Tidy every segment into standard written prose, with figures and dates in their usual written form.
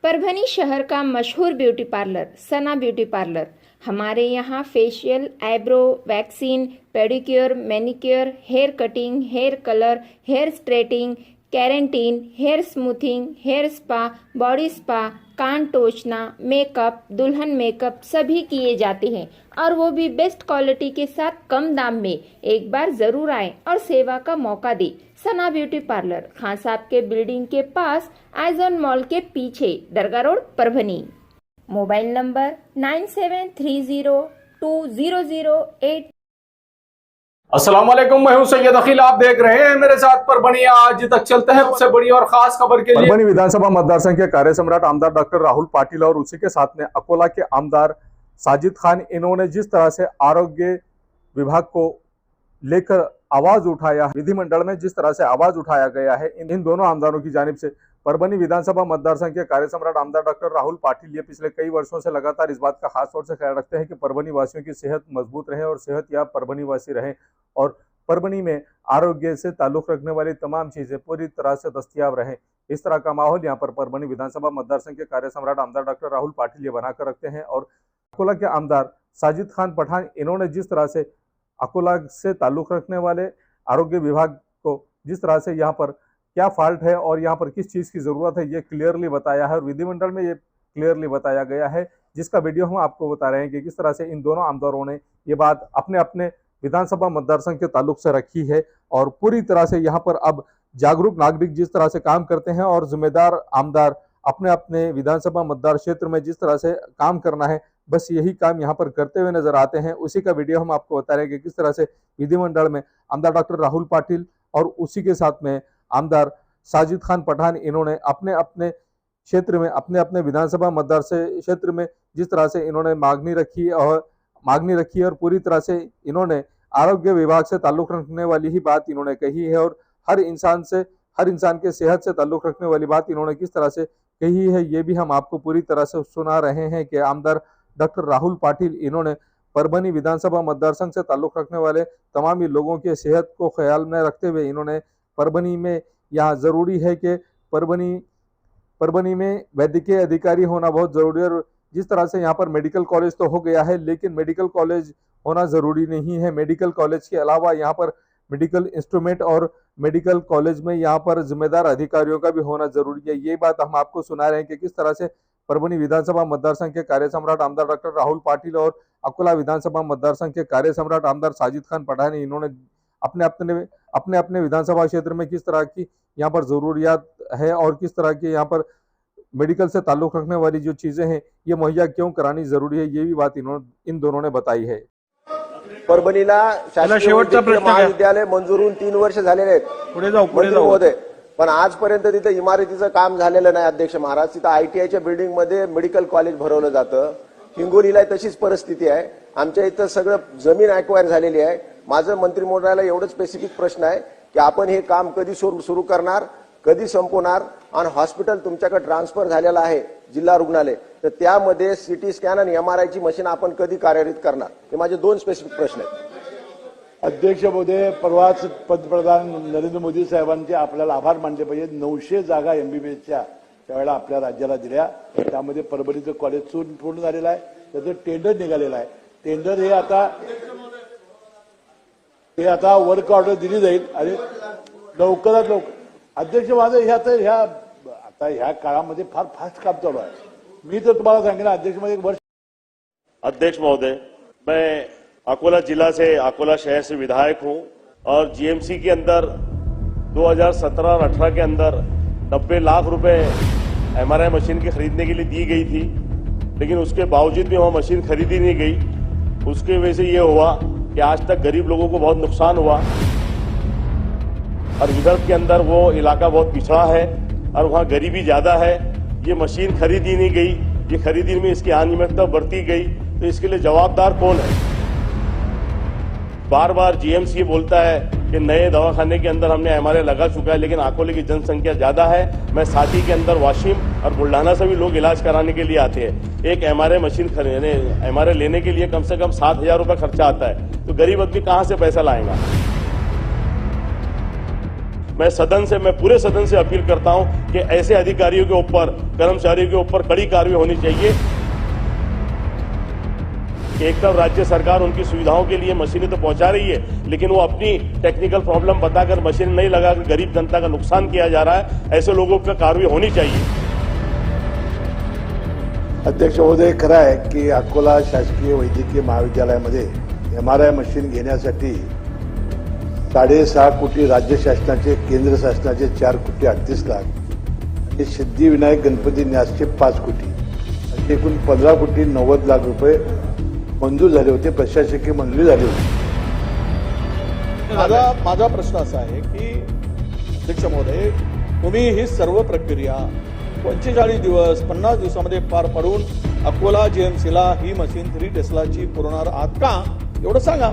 परभनी शहर का मशहूर beauty parlour Sana beauty parlour. हमारे यहाँ facial, eyebrow, waxing, pedicure, manicure, hair cutting, hair colour, hair straightening, keratin, hair smoothing, hair spa, body spa, कान टोचना, makeup, दुल्हन मेकअप सभी किए जाते हैं और वो भी बेस्ट क्वालिटी के साथ कम दाम में। एक बार जरूर आए और सेवा का मौका दे। सना ब्यूटी पार्लर, खान साहब के बिल्डिंग के पास, आइजॉन मॉल के पीछे, दरगाह रोड, परभनी। Mobile number 97302008। अस्सलाम वालेकुम, मैं हूं सैयद अखिल। आप देख रहे हैं मेरे साथ परभनी। आज तक चलते हैं सबसे बड़ी और खास खबर के लिए। परभनी विधानसभा मतदार संघ के कार्य सम्राट आमदार डॉक्टर राहुल पाटिल और उसी के साथ में अकोला के आमदार साजिद खान, इन्होंने जिस तरह से आरोग्य विभाग को लेकर आवाज उठाया, विधिमंडल में जिस तरह से आवाज उठाया गया है, इन दोनों आमदारों की जानिब से परभनी विधानसभा मतदार संघ के कार्य सम्राट आमदार डॉक्टर राहुल पाटिल ये पिछले कई वर्षों से लगातार इस बात का खास तौर से ख्याल रखते हैं कि परभनी वासियों की सेहत मजबूत रहे और सेहतयाब परभनी वासी रहे और परभनी में आरोग्य से ताल्लुक रखने वाली तमाम चीजें पूरी तरह से दस्तयाब रहें। इस तरह का माहौल यहाँ पर परभनी विधानसभा मतदार संघ के कार्य सम्राट आमदार डॉक्टर राहुल पाटिल ये बनाकर रखते हैं। और अकोला के आमदार साजिद खान पठान, इन्होंने जिस तरह से अकोला से ताल्लुक रखने वाले आरोग्य विभाग को जिस तरह से यहाँ पर क्या फॉल्ट है और यहाँ पर किस चीज़ की ज़रूरत है, ये क्लियरली बताया है और विधिमंडल में ये क्लियरली बताया गया है, जिसका वीडियो हम आपको बता रहे हैं कि किस तरह से इन दोनों आमदारों ने ये बात अपने अपने विधानसभा मतदार संघ के ताल्लुक से रखी है। और पूरी तरह से यहाँ पर अब जागरूक नागरिक जिस तरह से काम करते हैं और जिम्मेदार आमदार अपने अपने विधानसभा मतदार क्षेत्र में जिस तरह से काम करना है, बस यही काम यहाँ पर करते हुए नजर आते हैं। उसी का वीडियो हम आपको बता रहे हैं कि किस तरह से विधिमंडल में आमदार डॉक्टर राहुल पाटिल और उसी के साथ में आमदार साजिद खान पठान, इन्होंने अपने अपने क्षेत्र में, अपने अपने विधानसभा मतदार से क्षेत्र में जिस तरह से इन्होंने मांगनी रखी और पूरी तरह से इन्होंने आरोग्य विभाग से ताल्लुक रखने वाली ही बात इन्होंने कही है और हर इंसान के सेहत से ताल्लुक रखने वाली बात इन्होंने किस तरह से कही है, ये भी हम आपको पूरी तरह से सुना रहे हैं कि आमदार डॉक्टर राहुल पाटिल, इन्होंने परभनी विधानसभा मतदार संघ से ताल्लुक रखने वाले तमाम ही लोगों के सेहत को ख्याल में रखते हुए इन्होंने परभनी में यहाँ जरूरी है कि परभनी में वैद्यकीय अधिकारी होना बहुत जरूरी है। जिस तरह से यहाँ पर मेडिकल कॉलेज तो हो गया है, लेकिन मेडिकल कॉलेज होना जरूरी नहीं है। मेडिकल कॉलेज के अलावा यहाँ पर मेडिकल इंस्ट्रूमेंट और मेडिकल कॉलेज में यहाँ पर जिम्मेदार अधिकारियों का भी होना जरूरी है। ये बात हम आपको सुना रहे हैं कि किस तरह से परभनी विधानसभा मतदार संघ के कार्य सम्राट आमदार डॉक्टर राहुल पाटिल और अकोला विधानसभा मतदार संघ के कार्य सम्राट आमदार साजिद खान पठान, इन्होंने अपने अपने विधानसभा क्षेत्र में किस तरह की यहाँ पर जरूरियात है और किस तरह की यहाँ पर मेडिकल से ताल्लुक रखने वाली जो चीजें हैं ये मुहैया क्यों करानी जरूरी है, ये भी बात इन दोनों ने बताई है। परभणीला शासकीय वैद्यकीय महाविद्यालय मंजूर होऊन 3 वर्ष झालेले आहेत मंत्री महोदय, पण आजपर्यंत तिथे इमारतीचं काम झालेलं नाही। अध्यक्ष महाराज, तिथे आयटीआयच्या बिल्डिंग मध्ये मेडिकल कॉलेज भरवलं जातं। हिंगोलीला तशीच परिस्थिती आहे। आमच्या इथं सगळं जमीन ॲक्वायर झालेली आहे। माझं मंत्री महोदयाला एवढं स्पेसिफिक प्रश्न आहे की आपण हे काम कधी सुरू करणार, कधी संपवणार आणि हॉस्पिटल तुमच्याकडे ट्रान्सफर झालेलं आहे जिल्हा रुग्णालय, तर त्यामध्ये सीटी स्कॅन आणि एमआरआय ची मशीन आपण कधी कार्यान्वित करणार, हे माझे 2 स्पेसिफिक प्रश्न आहेत। अध्यक्ष महोदय, परवाच पंतप्रधान नरेंद्र मोदी साहेबांचे आपल्याला आभार मानले पाहिजे। 900 जागा एमबीबीएसच्या त्यावेळेला आपल्या राज्याला दिल्या, त्यामध्ये परभणीचं कॉलेज पूर्ण झालेलं आहे, त्याचं टेंडर निघालेलं आहे। टेंडर हे आता वर्क ऑर्डर दिली जाईल आणि लवकरात लवकर। अध्यक्ष महोदय, आता ह्या काळामध्ये फार फास्ट काम चालू आहे। मी तर तुम्हाला सांगेन अध्यक्ष महोदय, 1 वर्ष। अध्यक्ष महोदय, मैं अकोला जिला से, अकोला शहर से विधायक हूं और जीएमसी के अंदर 2017 और 18 के अंदर 90 लाख रुपए एमआरआई मशीन की खरीदने के लिए दी गई थी, लेकिन उसके बावजूद भी वहां मशीन खरीदी नहीं गई। उसकी वजह से ये हुआ कि आज तक गरीब लोगों को बहुत नुकसान हुआ और विदर्भ के अंदर वो इलाका बहुत पिछड़ा है और वहां गरीबी ज्यादा है। ये मशीन खरीदी नहीं गई, ये खरीदी में इसकी अनियमितता बढ़ती गई, तो इसके लिए जवाबदार कौन है? बार बार जीएमसी बोलता है कि नए दवाखाने के अंदर हमने एमआरआई लगा चुका है, लेकिन अकोले की जनसंख्या ज्यादा है। मैं साथी के अंदर वाशिम और बुल्ढाना से भी लोग इलाज कराने के लिए आते हैं। एक एमआरआई मशीन एमआरआई लेने के लिए कम से कम 7,000 रुपए खर्चा आता है, तो गरीब आदमी कहां से पैसा लाएगा? मैं पूरे सदन से अपील करता हूं कि ऐसे अधिकारियों के ऊपर, कर्मचारियों के ऊपर कड़ी कार्रवाई होनी चाहिए। एक तरफ राज्य सरकार उनकी सुविधाओं के लिए मशीनें तो पहुंचा रही है, लेकिन वो अपनी टेक्निकल प्रॉब्लम बताकर मशीन नहीं लगाकर गरीब जनता का नुकसान किया जा रहा है। ऐसे लोगों पर कार्रवाई होनी चाहिए। अध्यक्ष महोदय, खरं आहे की अकोला शासकीय वैद्यकीय महाविद्यालयामध्ये MRI मशीन घेण्यासाठी 6.5 कोटी राज्य शासनाचे, केंद्र शासनाचे 4 कोटी 38 लाख आणि सिद्धिविनायक गणपती न्यासचे 5 कोटी असे एकूण 15 कोटी 90 लाख रुपये मंजूर झाले होते, प्रशासकीय मंजुरी झाली होती। माझा प्रश्न असा आहे की अध्यक्ष महोदय, तुम्ही ही सर्व प्रक्रिया 45 दिवस 50 दिवसामध्ये पार पाडून अकोला जीएमसीला ही मशीन 3 टेस्लाची पुरवणार आहात का, एवढं सांगा।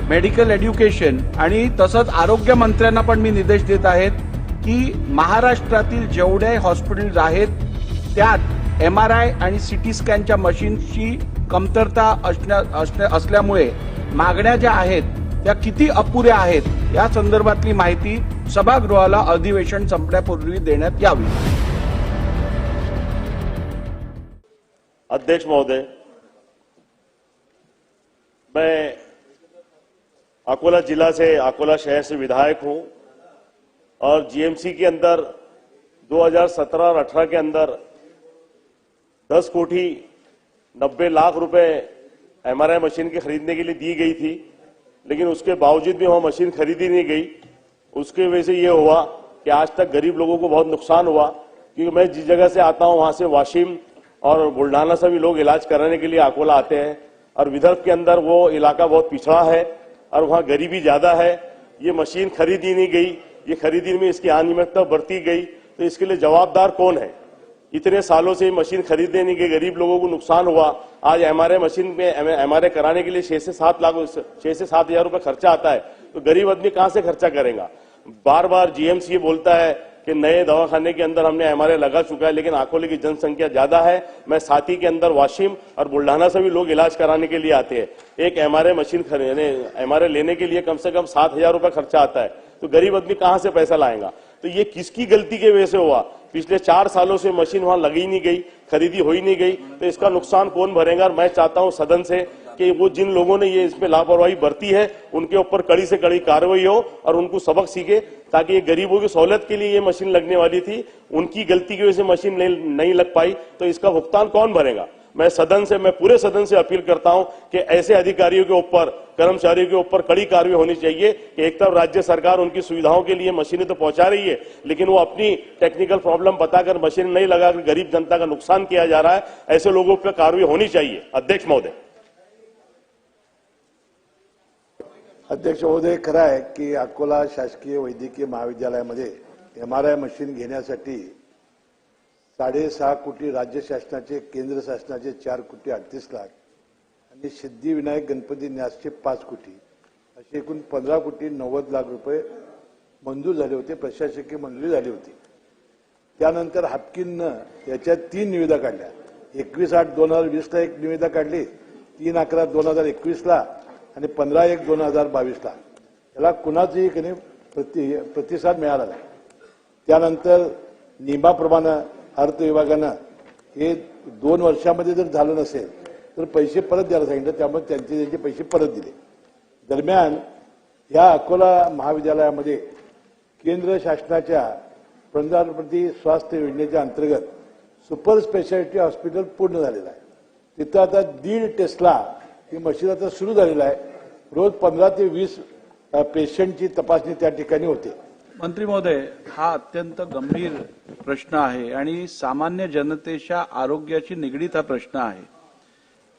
मेडिकल एज्युकेशन आणि तसंच आरोग्य मंत्र्यांना पण मी निर्देश देत आहेत की महाराष्ट्रातील जेवढे हॉस्पिटल्स आहेत त्यात MRI आणि CT स्कॅनच्या मशीनची कमतरता असल्यामुळे मागण्या ज्या आहेत त्या किती अपुऱ्या आहेत या संदर्भातली माहिती सभागृहाला अधिवेशन संपण्यापूर्वी देण्यात यावी। अध्यक्ष महोदय, मैं अकोला जिला से, अकोला शहर से विधायक हूं और जीएमसी के अंदर 2017 और 18 के अंदर 10 कोटी 90 लाख रुपए MRI मशीन के खरीदने के लिए दी गई थी, लेकिन उसके बावजूद भी वहां मशीन खरीदी नहीं गई। उसके वजह से ये हुआ कि आज तक गरीब लोगों को बहुत नुकसान हुआ, क्योंकि मैं जिस जगह से आता हूं वहां से वाशिम और बुल्ढाना से भी लोग इलाज कराने के लिए अकोला आते हैं, और विदर्भ के अंदर वो इलाका बहुत पिछड़ा है और वहां गरीबी ज्यादा है। ये मशीन खरीदी नहीं गई, ये खरीदी में इसकी अनियमितता बढ़ती गई, तो इसके लिए जवाबदार कौन है? इतने सालों से मशीन खरीदने नहीं गई, गरीब लोगों को नुकसान हुआ। आज MRI मशीन में MRI कराने के लिए 6 से 7 हजार रुपए खर्चा आता है, तो गरीब आदमी कहां से खर्चा करेगा? बार बार जीएमसी ये बोलता है कि नए दवाखाने के अंदर हमने MRI लगा चुका है, लेकिन अकोले की जनसंख्या ज्यादा है। मैं साथी के अंदर वाशिम और बुल्ढाना से भी लोग इलाज कराने के लिए आते हैं। एक MRI मशीन MRI लेने के लिए कम से कम 7 हजार रुपए खर्चा आता है, तो गरीब आदमी कहां से पैसा लाएगा? तो ये किसकी गलती के वजह से हुआ? पिछले 4 सालों से मशीन वहां लगी नहीं गई, खरीदी हो ही नहीं गई, तो इसका नुकसान कौन भरेगा? और मैं चाहता हूं सदन से कि वो जिन लोगों ने ये इसमें लापरवाही बरती है उनके ऊपर कड़ी से कड़ी कार्रवाई हो और उनको सबक सीखे, ताकि ये गरीबों की सहूलियत के लिए ये मशीन लगने वाली थी, उनकी गलती की वजह से मशीन नहीं लग पाई, तो इसका भुगतान कौन भरेगा? मैं पूरे सदन से अपील करता हूं कि ऐसे अधिकारियों के ऊपर, कर्मचारियों के ऊपर कड़ी कार्रवाई होनी चाहिए कि एक तरफ राज्य सरकार उनकी सुविधाओं के लिए मशीनें तो पहुंचा रही है, लेकिन वो अपनी टेक्निकल प्रॉब्लम बताकर मशीन नहीं लगाकर गरीब जनता का नुकसान किया जा रहा है। ऐसे लोगों पर कार्रवाई होनी चाहिए। अध्यक्ष महोदय, खरं आहे की अकोला शासकीय वैद्यकीय महाविद्यालयामध्ये MRI मशीन घेण्यासाठी 6.5 कोटी राज्य शासनाचे, केंद्र शासनाचे 4 कोटी 38 लाख आणि सिद्धिविनायक गणपती न्यासचे 5 कोटी असे एकूण 15 कोटी 90 लाख रुपये मंजूर झाले होते, प्रशासकीय मंजुरी झाली होती। त्यानंतर हापकिननं याच्या 3 निविदा काढल्या। 21/8/2020 ला एक निविदा काढली, 3/11/2021 ला आणि 15/1/2022 ला। याला कुणाचाही कधी प्रतिसाद मिळाला नाही। त्यानंतर नियमाप्रमाणे अर्थ विभागानं हे 2 वर्षामध्ये जर झालं नसेल तर पैसे परत द्यायला सांगितलं, त्यामुळे त्यांचे पैसे परत दिले। दरम्यान या अकोला महाविद्यालयामध्ये केंद्र शासनाच्या प्रधानमंत्री स्वास्थ्य योजनेच्या अंतर्गत सुपर स्पेशालिटी हॉस्पिटल पूर्ण झालेलं आहे। तिथं आता 1.5 टेस्ला ही मशीन आता सुरू झालेलं आहे। रोज 15 ते 20 पेशंटची तपासणी त्या ठिकाणी होते। मंत्री महोदय, हा अत्यंत गंभीर प्रश्न आहे आणि सामान्य जनतेच्या आरोग्याशी निगडीत हा प्रश्न आहे।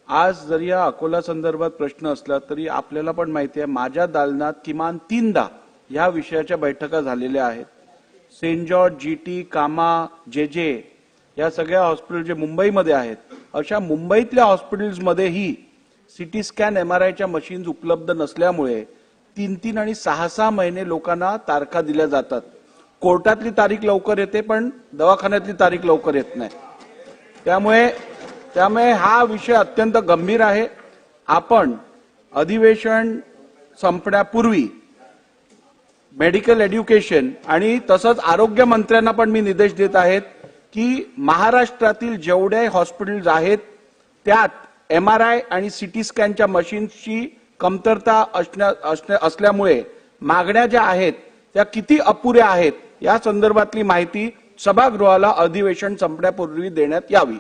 आज जरी या अकोला संदर्भात प्रश्न असला तरी आपल्याला पण माहिती आहे माझ्या दालनात किमान 3दा या विषयाच्या बैठका झालेल्या आहेत। सेंट जॉर्ज, GT, कामा, JJ या सगळ्या हॉस्पिटल जे मुंबईमध्ये आहेत, अशा मुंबईतल्या हॉस्पिटल्समध्येही CT स्कॅन MRIच्या मशीन्स उपलब्ध नसल्यामुळे 3 आणि 6 महिने लोकांना तारखा दिल्या जातात। कोर्टातली तारीख लवकर येते पण दवाखान्यातली तारीख लवकर येत नाही। त्यामुळे हा विषय अत्यंत गंभीर आहे। आपण अधिवेशन संपण्यापूर्वी मेडिकल एज्युकेशन आणि तसंच आरोग्य मंत्र्यांना पण मी निर्देश देत आहेत की महाराष्ट्रातील जेवढे हॉस्पिटल्स आहेत त्यात MRI आणि CT स्कॅनच्या मशीन्सची कमतरता असल्यामुळे मागण्या ज्या आहेत त्या किती अपुऱ्या आहेत या संदर्भातली माहिती सभागृहाला अधिवेशन संपण्यापूर्वी देण्यात यावी।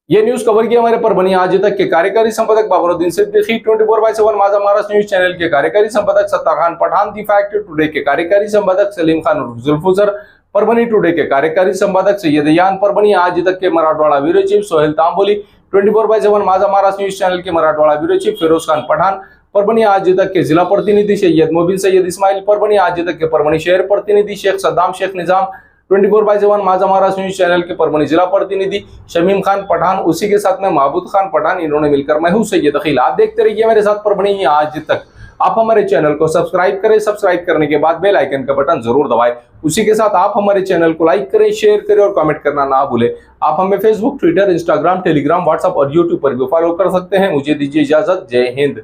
ये न्यूज कवर की हमारे परभनी आज तक के कार्यकारी संपादक बाबरुद्दीन सिद्दीकी, 24/7 माझा महाराष्ट्र न्यूज चैनल के कार्यकारी संपादक Sattar Khan Pathan, the Fact Today के कार्यकारी संपादक सलीम खान जुल्फुजर, परभनी टुडे के कार्यकारी संपादक सैयद यान, परभनी आज तक के Marathwada bureau chief Sohail Tamboli, 24/7 Majha Maharashtra news channel के मराठवाड़ा ब्यूरो चीफ फिरोज खान पठान, परभनी आज तक के जिला प्रतिनिधि सैयद मोबिन सैयद इस्माइल, परभनी आज तक के परभनी शहर प्रतिनिधि शेख सद्दाम शेख निजाम, 24/7 माझा महाराष्ट्र न्यूज चैनल के परभनी जिला प्रतिनिधि शमीम खान पठान, उसी के साथ में महबूद खान पठान, इन्होंने मिलकर मैं हूं सैयद अखिल। आप देखते रहिए मेरे साथ परभनी आज तक। आप हमारे चैनल को सब्सक्राइब करें, सब्सक्राइब करने के बाद बेल आइकन का बटन जरूर दबाएं। उसी के साथ आप हमारे चैनल को लाइक करें, शेयर करें और कमेंट करना ना भूलें। आप हमें Facebook, Twitter, Instagram, Telegram, WhatsApp और यूट्यूब पर भी फॉलो कर सकते हैं। मुझे दीजिए इजाजत। जय हिंद।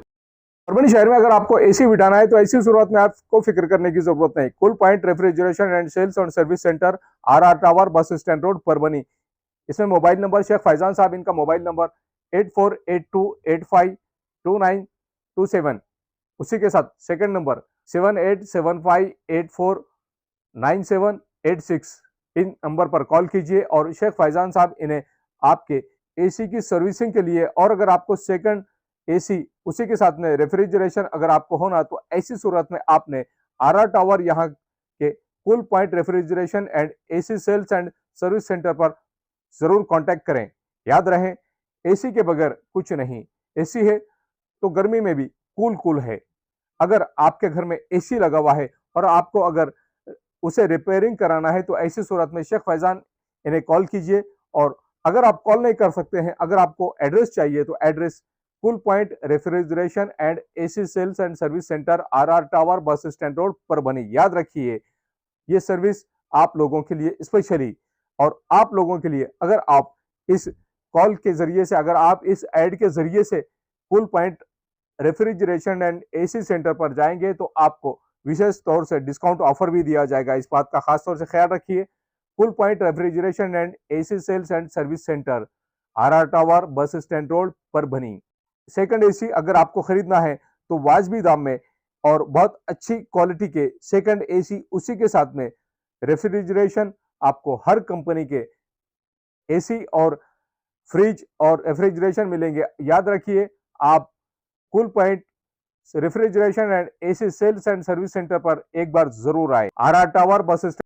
परभनी शहर में अगर आपको एसी बिठाना है तो ऐसी शुरुआत में आपको फिक्र करने की जरूरत नहीं। Cool point refrigeration and sales और service centre, RR tower, bus stand road, Parbhani. इसमें मोबाइल नंबर शेख फैजान साहब, इनका मोबाइल नंबर 8482852927। उसी के साथ सेकंड नंबर 7875849786। इन नंबर पर कॉल कीजिए और शेख फैजान साहब इन्हें आपके एसी की सर्विसिंग के लिए, और अगर आपको सेकंड एसी उसी के साथ में रेफ्रिजरेशन अगर आपको होना तो ऐसी सूरत में आपने RR टावर यहाँ के Cool point refrigeration and AC sales and service centre पर जरूर कांटेक्ट करें। याद रहे, एसी के बगैर कुछ नहीं। एसी है तो गर्मी में भी कूल है। अगर आपके घर में एसी लगा हुआ है और आपको अगर उसे रिपेयरिंग कराना है तो ऐसी सूरत में शेख फैजान इन्हें कॉल कीजिए। और अगर आप कॉल नहीं कर सकते हैं, अगर आपको एड्रेस चाहिए तो address Cool point refrigeration and AC sales and service centre, RR tower, bus stand road, Parbhani. याद रखिए, ये सर्विस आप लोगों के लिए स्पेशली, और आप लोगों के लिए अगर आप इस कॉल के जरिए से, अगर आप इस ऐड के जरिए से cool point refrigeration and AC centre पर जाएंगे तो आपको विशेष तौर से डिस्काउंट ऑफर भी दिया जाएगा। इस बात का खास तौर से ख्याल रखिए। Cool point refrigeration and AC sales and service centre, RR tower, bus stand road, Parbhani. Second AC अगर आपको खरीदना है तो वाजबी दाम में और बहुत अच्छी क्वालिटी के सेकंड एसी, उसी के साथ में रेफ्रिजरेशन, आपको हर कंपनी के एसी और फ्रिज और रेफ्रिजरेशन मिलेंगे। याद रखिए, आप Cool point refrigeration and AC sales and service centre पर एक बार जरूर आए। RR tower, bus stand.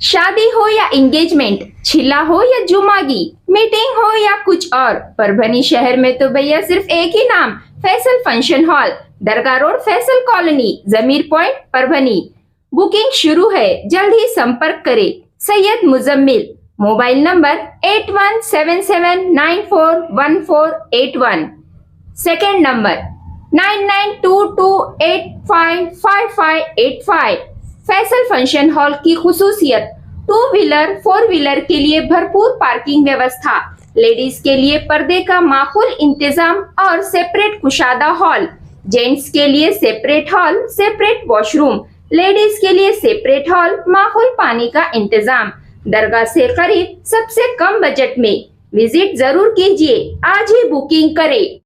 शादी हो या एंगेजमेंट, छिला हो या जुमागी, मीटिंग हो या कुछ और, परभनी शहर में तो भैया सिर्फ एक ही नाम, फैसल फंक्शन हॉल, दरगाह रोड, फैसल कॉलोनी, जमीर पॉइंट, परभनी। बुकिंग शुरू है, जल्द ही संपर्क करें। Syed Muzammil, mobile number 8177941481, second number 9922855585। Faisal function hall की खुसूसियत, 2 व्हीलर 4 व्हीलर के लिए भरपूर पार्किंग व्यवस्था, लेडीज के लिए पर्दे का माकूल इंतजाम और सेपरेट कुशादा हॉल, जेंट्स के लिए separate hall, separate washroom, ladies के लिए सेपरेट हॉल, माकूल पानी का इंतजाम, दरगाह से करीब, सबसे कम बजट में। विजिट जरूर कीजिए, आज ही बुकिंग करें।